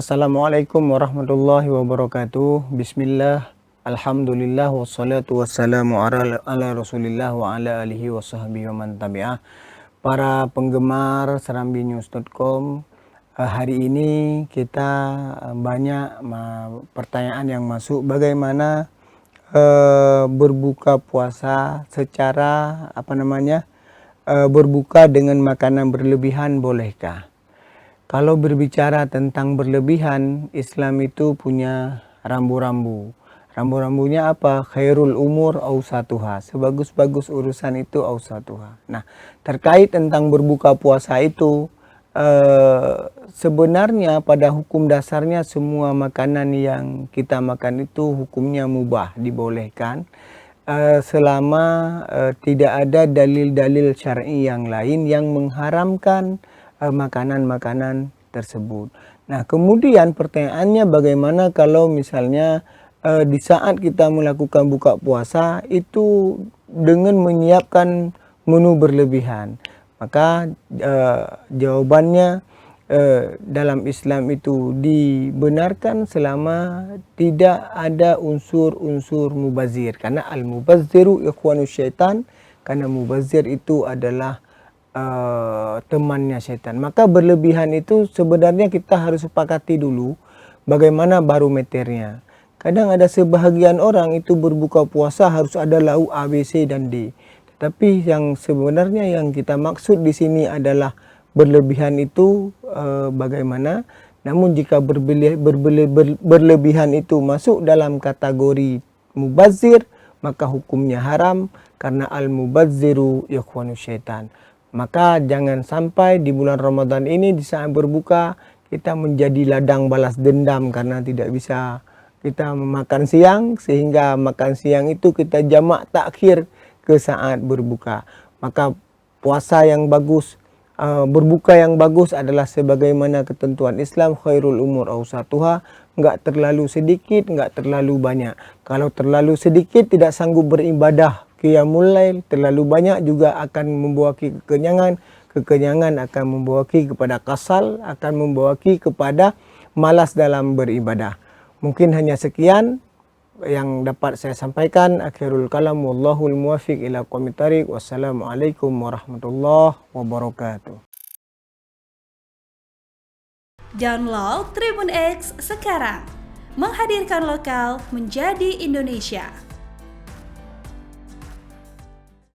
Assalamualaikum warahmatullahi wabarakatuh. Bismillah, alhamdulillah, wassalatu wassalamu ala rasulillah wa ala alihi wa sahbihi wa man tabi'ah. Para penggemar serambinews.com, hari ini kita banyak pertanyaan yang masuk. Bagaimana berbuka puasa secara berbuka dengan makanan berlebihan, bolehkah? Kalau berbicara tentang berlebihan, Islam itu punya rambu-rambu. Rambu-rambunya apa? Khairul umur awsatuha. Sebagus-bagus urusan itu awsatuha. Nah, terkait tentang berbuka puasa itu, sebenarnya pada hukum dasarnya semua makanan yang kita makan itu hukumnya mubah, dibolehkan. Selama tidak ada dalil-dalil syar'i yang lain yang mengharamkan makanan-makanan tersebut. Nah, kemudian pertanyaannya bagaimana kalau misalnya di saat kita melakukan buka puasa itu dengan menyiapkan menu berlebihan. Maka jawabannya dalam Islam itu dibenarkan selama tidak ada unsur-unsur mubazir. Karena al-mubazziru ikhwanu syaitan, karena mubazir itu adalah temannya syaitan. Maka berlebihan itu sebenarnya kita harus sepakati dulu bagaimana barometernya. Kadang ada sebahagian orang itu berbuka puasa harus ada lauk A, B, C, dan D. Tetapi yang sebenarnya yang kita maksud di sini adalah berlebihan itu bagaimana. Namun jika berlebihan itu masuk dalam kategori mubazir, maka hukumnya haram karena al-mubazziru ikhwanu syaitan. Maka jangan sampai di bulan Ramadan ini di saat berbuka kita menjadi ladang balas dendam karena tidak bisa kita makan siang, sehingga makan siang itu kita jamak takhir ke saat berbuka. Maka puasa yang bagus, berbuka yang bagus adalah sebagaimana ketentuan Islam, khairul umur awsatuha, enggak terlalu sedikit, enggak terlalu banyak. Kalau terlalu sedikit tidak sanggup beribadah qiyamul lail, terlalu banyak juga akan membawa kekenyangan. Kekenyangan akan membawa kepada kasal, akan membawa kepada malas dalam beribadah. Mungkin hanya sekian yang dapat saya sampaikan. Akhirul kalam, wallahul muwaffiq ila aqwamit thariq. Wassalamualaikum warahmatullahi wabarakatuh. Download Tribun X sekarang, menghadirkan lokal menjadi Indonesia.